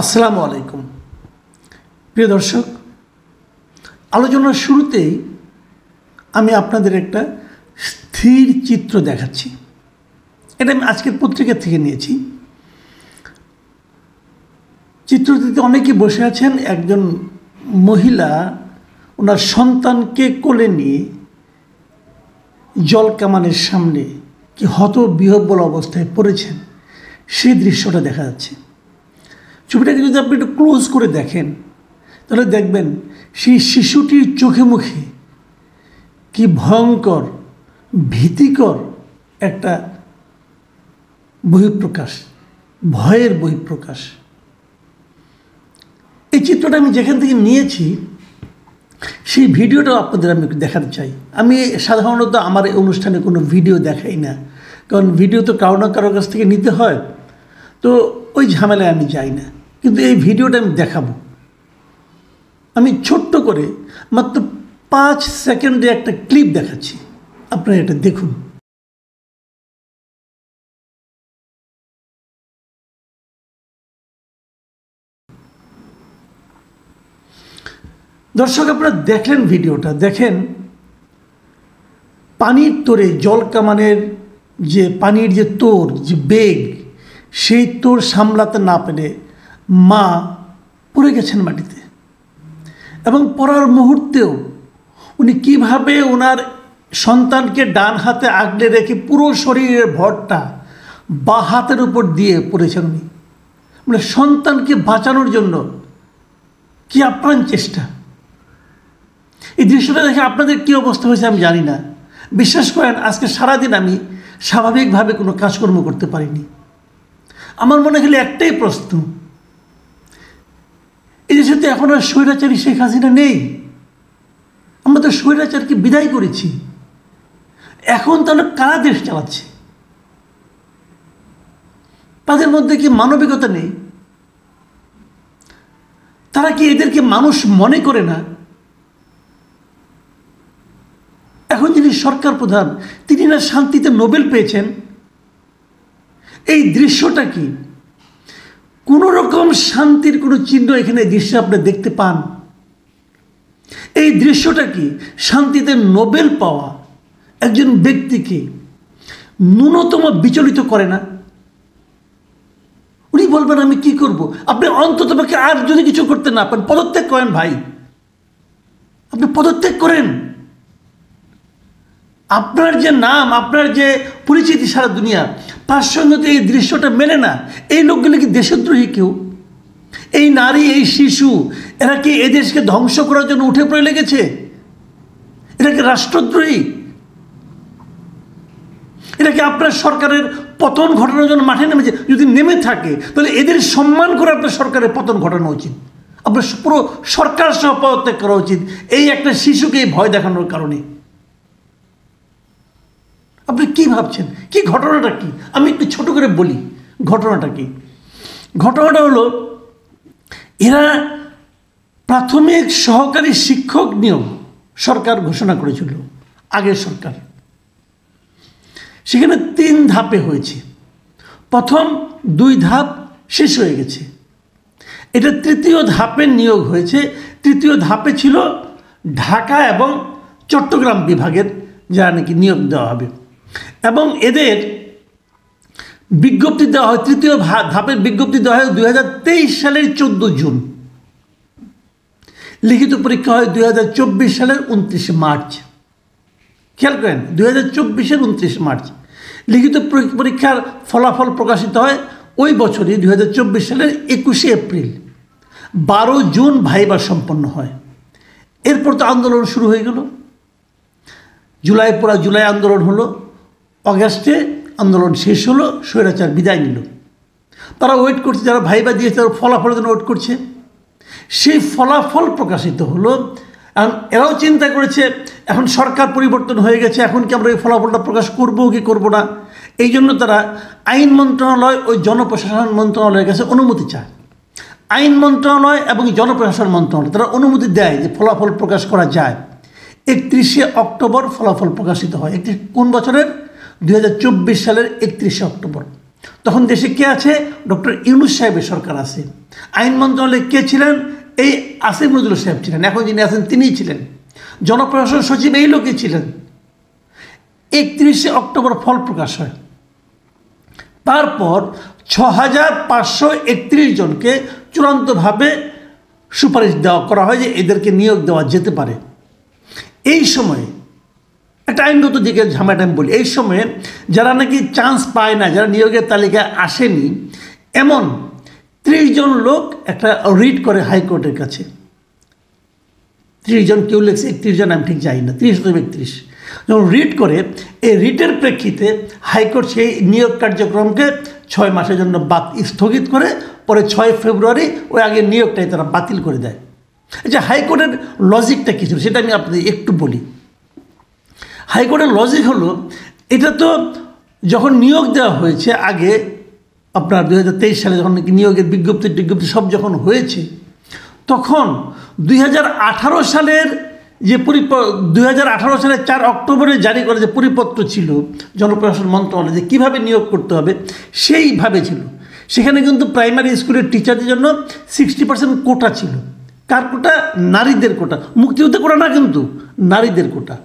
আসসালামু আলাইকুম প্রিয় দর্শক, আলোচনার শুরুতেই আমি আপনাদের একটা স্থির চিত্র দেখাচ্ছি। এটা আমি আজকের পত্রিকা থেকে নিয়েছি। চিত্রটিতে অনেকে বসে আছেন। একজন মহিলা ওনার সন্তানকে কোলে নিয়ে জল কামানের সামনে কি হতবিহ্বল অবস্থায় পড়েছেন, সেই দৃশ্যটা দেখা যাচ্ছে। ছবিটাকে যদি আপনি একটু ক্লোজ করে দেখেন তাহলে দেখবেন সেই শিশুটির চোখে মুখে কি ভয়ঙ্কর ভীতিকর একটা বহিঃপ্রকাশ, ভয়ের বহিঃপ্রকাশ। এই চিত্রটা আমি যেখান থেকে নিয়েছি সেই ভিডিওটাও আপনাদের আমি দেখাতে চাই। আমি সাধারণত আমার এই অনুষ্ঠানে কোনো ভিডিও দেখাই না, কারণ ভিডিও তো কারো না কারোর কাছ থেকে নিতে হয়, তো ওই ঝামেলায় আমি যাই না। কিন্তু এই ভিডিওটা আমি দেখাবো। আমি ছোট্ট করে মাত্র 5 সেকেন্ডে একটা ক্লিপ দেখাচ্ছি, আপনারা এটা দেখুন। দর্শক, আপনারা দেখলেন ভিডিওটা, দেখেন পানির তোরে জল কামানের যে পানির যে তোর যে বেগ, সেই তোর সামলাতে না পেরে মা পড়ে গেছেন মাটিতে। এবং পড়ার মুহূর্তেও উনি কিভাবে ওনার সন্তানকে ডান হাতে আগলে রেখে পুরো শরীরের ভরটা বা হাতের উপর দিয়ে পড়েছেন উনি, মানে সন্তানকে বাঁচানোর জন্য কি আপ্রাণ চেষ্টা। এই দৃশ্যটা দেখে আপনাদের কী অবস্থা হয়েছে আমি জানি না। বিশ্বাস করেন, আজকে সারাদিন আমি স্বাভাবিকভাবে কোনো কাজকর্ম করতে পারিনি। আমার মনে হলে একটাই প্রশ্ন, এই দেশে তো এখন আর স্বৈরাচারী শেখ হাসিনা নেই। আমরা তো স্বৈরাচারকে বিদায় করেছি। এখন তাহলে কারা দেশ চালাচ্ছে? তাদের মধ্যে কি মানবিকতা নেই? তারা কি এদেরকে মানুষ মনে করে না? এখন যিনি সরকার প্রধান, তিনি না শান্তিতে নোবেল পেয়েছেন। এই দৃশ্যটা কি? কোনো রকম শান্তির কোনো চিহ্ন এখানে দৃশ্য আপনি দেখতে পান? এই দৃশ্যটা কি? শান্তিতে নোবেল পাওয়া একজন ব্যক্তিকে ন্যূনতম বিচলিত করে না? উনি বলবেন আমি কি করব? আপনি অন্ততপক্ষে আর যদি কিছু করতে না পারেন পদত্যাগ করেন ভাই, আপনি পদত্যাগ করেন। আপনার যে নাম, আপনার যে পরিচিতি সারা দুনিয়া, তার সঙ্গে তো এই দৃশ্যটা মেলে না। এই লোকগুলো কি দেশদ্রোহী কেউ? এই নারী, এই শিশু, এরা কি এদেশকে ধ্বংস করার জন্য উঠে পড়ে লেগেছে? এরা কি রাষ্ট্রদ্রোহী? এরা কি আপনার সরকারের পতন ঘটানোর জন্য মাঠে নেমেছে? যদি নেমে থাকে তাহলে এদের সম্মান করে আপনার সরকারের পতন ঘটানো উচিত। আপনার পুরো সরকার সহ পদত্যাগ করা উচিত এই একটা শিশুকে এই ভয় দেখানোর কারণে। আপনি কি ভাবছেন? কি ঘটনাটা কি? আমি একটু ছোট করে বলি ঘটনাটা কি। ঘটনাটা হলো, এরা প্রাথমিক সহকারী শিক্ষক নিয়োগ সরকার ঘোষণা করেছিল, আগের সরকার। সেখানে 3 ধাপে হয়েছে। প্রথম 2 ধাপ শেষ হয়ে গেছে। এটা 3য় ধাপের নিয়োগ হয়েছে। 3য় ধাপে ছিল ঢাকা এবং চট্টগ্রাম বিভাগের যারা নাকি নিয়োগ দেওয়া হবে, এবং এদের বিজ্ঞপ্তি দেওয়া হয়। 3য় ধাপের বিজ্ঞপ্তি দেওয়া হয় 2023 সালের 14 জুন। লিখিত পরীক্ষা হয় 2024 সালের 29 মার্চ। খেয়াল করেন, 2024-এর 29 মার্চ। লিখিত পরীক্ষার ফলাফল প্রকাশিত হয় ওই বছরই 2024 সালের 21 এপ্রিল। 12 জুন ভাইবা সম্পন্ন হয়। এরপর তো আন্দোলন শুরু হয়ে গেল। জুলাই আন্দোলন হলো, অগাস্টে আন্দোলন শেষ হলো, স্বৈরাচার বিদায় নিল। তারা ওয়েট করছে, যারা ভাইবা দিয়েছে তারা ফলাফলের জন্য ওয়েট করছে। সেই ফলাফল প্রকাশিত হলো। এরাও চিন্তা করেছে এখন সরকার পরিবর্তন হয়ে গেছে, এখন কি আমরা এই ফলাফলটা প্রকাশ করবো কি করবো না। এই জন্য তারা আইন মন্ত্রণালয় ওই জনপ্রশাসন মন্ত্রণালয়ের কাছে অনুমতি চায়। আইন মন্ত্রণালয় এবং জনপ্রশাসন মন্ত্রণালয় তারা অনুমতি দেয় যে ফলাফল প্রকাশ করা যায়। 31 অক্টোবর ফলাফল প্রকাশিত হয়। কোন বছরের? 2024 সালের 31 অক্টোবর। তখন দেশে কে আছে? ডক্টর ইউনূস সাহেবের সরকার আছে। আইন মন্ত্রণালয়ে কে ছিলেন? এই আসিফ নজরুল সাহেব ছিলেন, এখন যিনি আছেন তিনিই ছিলেন। জনপ্রশাসন সচিব এই লোকই ছিলেন। 31শে অক্টোবর ফল প্রকাশ হয়। তারপর 6531 জনকে চূড়ান্তভাবে সুপারিশ করা হয় যে এদেরকে নিয়োগ দেওয়া যেতে পারে। এই সময়ে একটা আইনগত দিকে ঝামেলাটা আমি বলি, এই সময়ে যারা নাকি চান্স পায় না, যারা নিয়োগের তালিকায় আসেনি, এমন 30 জন লোক একটা রিট করে হাইকোর্টের কাছে। 30 জন, কেউ লেখছে 31 জন, আমি ঠিক যাই না, 30 অথবা 31। যখন রিট করে, এই রিটের প্রেক্ষিতে হাইকোর্ট সেই নিয়োগ কার্যক্রমকে 6 মাসের জন্য স্থগিত করে পরে 6 ফেব্রুয়ারি ওই আগের নিয়োগটাই তারা বাতিল করে দেয়। আচ্ছা, হাইকোর্টের লজিকটা কী ছিল সেটা আমি আপনাদের একটু বলি। হাইকোর্টের লজিক হলো, এটা তো যখন নিয়োগ দেওয়া হয়েছে আগে আপনার 2023 সালে যখন নিয়োগের বিজ্ঞপ্তি সব যখন হয়েছে, তখন 2018 সালের যে 2018 সালের 4 অক্টোবরে জারি করা যে পরিপত্র ছিল জনপ্রশাসন মন্ত্রণালয় যে কীভাবে নিয়োগ করতে হবে সেইভাবে ছিল। সেখানে কিন্তু প্রাইমারি স্কুলের টিচারদের জন্য 60% কোটা ছিল। কার কোটা? নারীদের কোটা। মুক্তিযুদ্ধের কোটা না, কিন্তু নারীদের কোটা।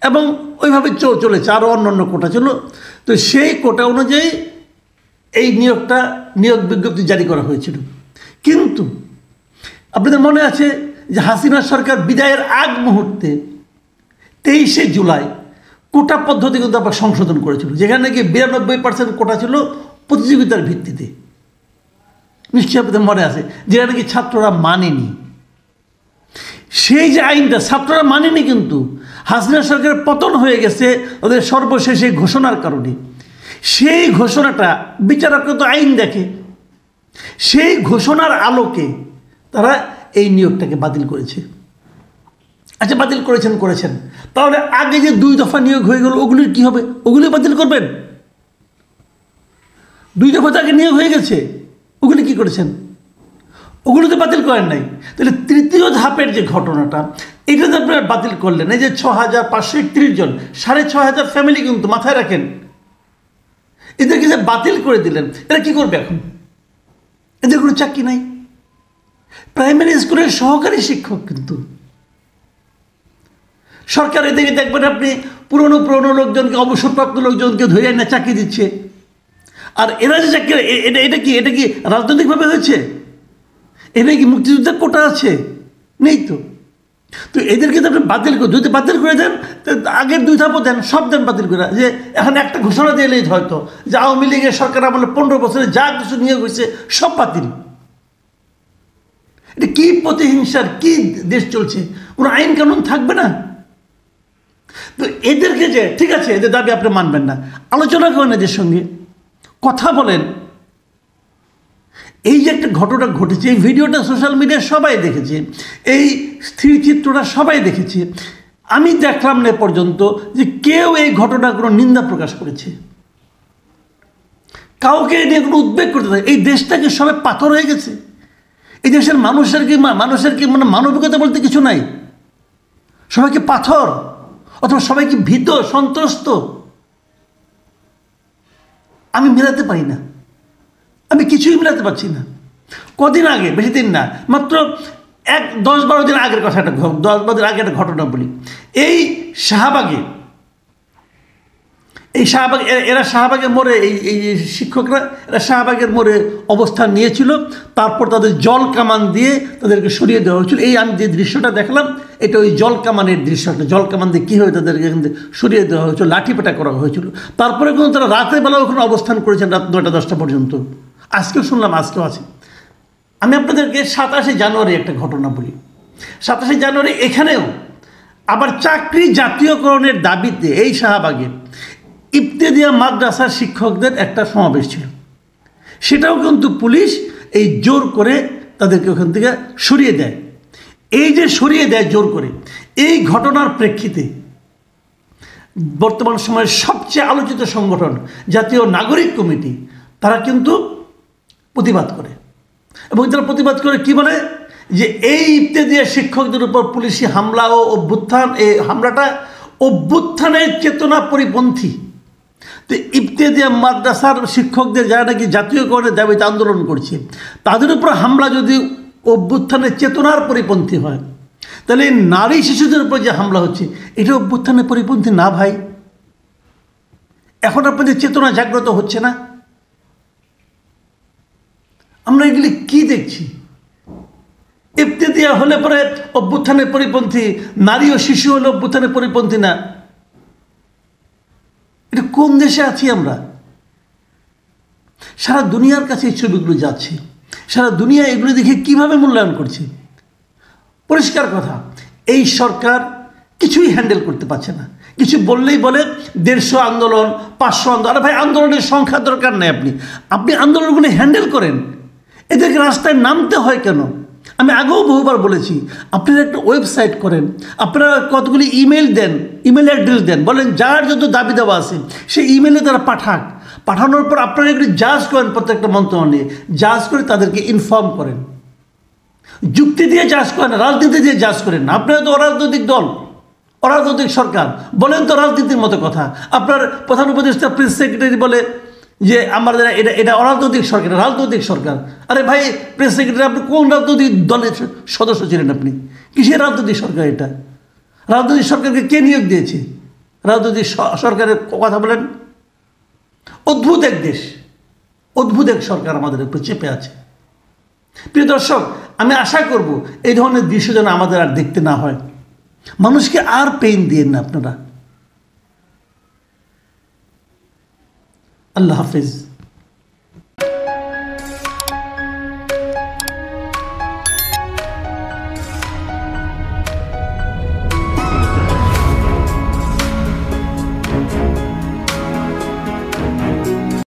এবং ওইভাবে চলেছে, আরও অন্যান্য কোটা ছিল। তো সেই কোটা অনুযায়ী এই নিয়োগ বিজ্ঞপ্তি জারি করা হয়েছিল। কিন্তু আপনাদের মনে আছে যে হাসিনা সরকার বিদায়ের আগ মুহূর্তে 23শে জুলাই কোটা পদ্ধতি কিন্তু আবার সংশোধন করেছিল, যেখানে নাকি 92% কোটা ছিল প্রতিযোগিতার ভিত্তিতে। নিশ্চয়ই আপনাদের মনে আছে, যেটা নাকি ছাত্ররা মানেনি। সেই যে আইনটা ছাত্ররা মানেনি, কিন্তু হাসিনা সরকারের পতন হয়ে গেছে ওদের সর্বশেষ এই ঘোষণার কারণে। সেই ঘোষণাটা বিচারকরা তো আইন দেখে, সেই ঘোষণার আলোকে তারা এই নিয়োগটাকে বাতিল করেছে। আচ্ছা, বাতিল করেছেন, তাহলে আগে যে 2 দফা নিয়োগ হয়ে গেল ওগুলির কী হবে? ওগুলি বাতিল করবেন? 2 দফা তো আগে নিয়োগ হয়ে গেছে, ওগুলি কী করেছেন? ওগুলো তো বাতিল করেন নাই। তাহলে তৃতীয় ধাপের যে ঘটনাটা, এটা তো আপনারা বাতিল করলেন। এই যে 6531 জন, 6500 ফ্যামিলি, কিন্তু মাথায় রাখেন, এদেরকে যে বাতিল করে দিলেন, এরা কী করবে এখন? এদের কোনো চাকরি নাই। প্রাইমারি স্কুলের সহকারী শিক্ষক, কিন্তু সরকার এদিকে দেখবেন আপনি পুরনো লোকজনকে, অবসরপ্রাপ্ত লোকজনকে ধরে না চাকরি দিচ্ছে। আর এরা যে চাকরি, এটা কি রাজনৈতিকভাবে হয়েছে? এটা কি মুক্তিযুদ্ধের কোটা আছে? নেই তো। তো এদেরকে তো আপনি বাতিল করে, যদি বাতিল করে দেন আগের 2 ধাপও দেন, সব দেন বাতিল করে। যে এখন একটা ঘোষণা দিলেই হয়তো যে আওয়ামী লীগের সরকার আমলে 15 বছরে যা কিছু নিয়োগ হয়েছে সব বাতিল। এটা কি প্রতিহিংসার কি দেশ চলছে? কোনো আইন কানুন থাকবে না। তো এদেরকে যে ঠিক আছে, এদের দাবি আপনি মানবেন না, আলোচনা করেন এদের সঙ্গে, কথা বলেন। এই যে একটা ঘটনা ঘটেছে, এই ভিডিওটা সোশ্যাল মিডিয়ায় সবাই দেখেছে, এই স্থিরচিত্রটা সবাই দেখেছে। আমি দেখলাম না পর্যন্ত যে কেউ এই ঘটনার কোনো নিন্দা প্রকাশ করেছে, কাউকে নিয়ে কোনো উদ্বেগ করতে থাকে। এই দেশটাকে সবাই পাথর হয়ে গেছে। এই দেশের মানুষের কি মানে মানবিকতা বলতে কিছু নাই? সবাইকে পাথর, অথবা সবাইকে ভীত সন্ত্রস্ত? আমি মেলাতে পারি না, আমি কিছুই মেলাতে পারছি না। কদিন আগে, বেশি দিন না, মাত্র 10-12 দিন আগের কথা, 10-12 দিন আগে একটা ঘটনা বলি। এই শাহবাগে এরা শাহবাগের মোড়ে, এই শিক্ষকরা এরা শাহবাগের মোড়ে অবস্থান নিয়েছিল। তারপর তাদের জল কামান দিয়ে তাদেরকে সরিয়ে দেওয়া হয়েছিল। এই আমি যে দৃশ্যটা দেখলাম, এটা ওই জল কামানের দৃশ্যটা। জল কামান দিয়ে কী হয়ে তাদেরকে এখান থেকে সরিয়ে দেওয়া হয়েছিল, লাঠিপেটা করা হয়েছিল। তারপরে কিন্তু তারা রাতের বেলা ওখানে অবস্থান করেছেন, রাত 9টা-10টা পর্যন্ত। আজকেও শুনলাম, আজকেও আছে। আমি আপনাদেরকে 27শে জানুয়ারি একটা ঘটনা বলি। 27শে জানুয়ারি এখানেও আবার চাকরি জাতীয়করণের দাবিতে এই শাহবাগে ইবতেদাইয়া মাদ্রাসার শিক্ষকদের একটা সমাবেশ ছিল। সেটাও কিন্তু পুলিশ এই জোর করে তাদেরকে ওখান থেকে সরিয়ে দেয়। এই যে সরিয়ে দেয় জোর করে, এই ঘটনার প্রেক্ষিতে বর্তমান সময়ের সবচেয়ে আলোচিত সংগঠন জাতীয় নাগরিক কমিটি, তারা কিন্তু প্রতিবাদ করে। এবং তারা প্রতিবাদ করে কি বলে, যে এই ইবতেদাইয়া শিক্ষকদের উপর পুলিশি হামলা ও অভ্যুত্থান, এই হামলাটা অভ্যুত্থানের চেতনা পরিপন্থী। তো ইবতেদাইয়া মাদ্রাসার শিক্ষকদের যারা নাকি জাতীয়করণের দাবিতে আন্দোলন করছে, তাদের উপর হামলা যদি অভ্যুত্থানের চেতনার পরিপন্থী হয়, তাহলে নারী শিশুদের উপর যে হামলা হচ্ছে এটা অভ্যুত্থানের পরিপন্থী না ভাই? এখন আপনাদের চেতনা জাগ্রত হচ্ছে না? আমরা এগুলি কি দেখছি? ইবতেদাইয়া হলে পরে অভ্যুত্থানের পরিপন্থী, নারী ও শিশু হলে অভ্যুত্থানের পরিপন্থী না। এটা কোন দেশে আছি আমরা? সারা দুনিয়ার কাছে এই ছবিগুলো যাচ্ছে, সারা দুনিয়া এগুলো দেখে কিভাবে মূল্যায়ন করছে। পরিষ্কার কথা, এই সরকার কিছুই হ্যান্ডেল করতে পারছে না। কিছু বললেই বলে 150 আন্দোলন, 500 আন্দোলন। আরে ভাই, আন্দোলনের সংখ্যা দরকার নেই, আপনি আন্দোলনগুলো হ্যান্ডেল করেন। এদেরকে রাস্তায় নামতে হয় কেন? আমি আগেও বহুবার বলেছি, আপনারা একটা ওয়েবসাইট করেন, আপনারা কতগুলি ইমেল দেন, ইমেল অ্যাড্রেস দেন, বলেন যার যত দাবি দেওয়া আছে সেই ইমেলে তারা পাঠানোর পর আপনারা এগুলি জাজ করেন, প্রত্যেকটা মন্ত্রণালয় নিয়ে জাজ করে তাদেরকে ইনফর্ম করেন। যুক্তি দিয়ে জাজ করেন, রাজনীতি দিয়ে জাজ করেন। আপনারা তো অরাজনৈতিক দল, অরাজনৈতিক সরকার, বলেন তো রাজনীতির মতো কথা। আপনার প্রধান উপদেষ্টা প্রেস সেক্রেটারি বলে যে আমাদের এটা অরাজনৈতিক সরকার, রাজনৈতিক সরকার। আরে ভাই প্রেস সেক্রেটারি, আপনি কোন রাজনৈতিক দলের সদস্য ছিলেন? আপনি কিসের রাজনৈতিক সরকার এটা? রাজনৈতিক সরকারকে কে নিয়োগ দিয়েছে? রাজনৈতিক সরকারের কথা বলেন। অদ্ভুত এক দেশ, অদ্ভুত এক সরকার আমাদের উপর চেপে আছে। প্রিয় দর্শক, আমি আশা করব এই ধরনের দৃশ্য যেন আমাদের আর দেখতে না হয়। মানুষকে আর পেইন দিয়েন না আপনারা। আল্লাহ হাফেজ।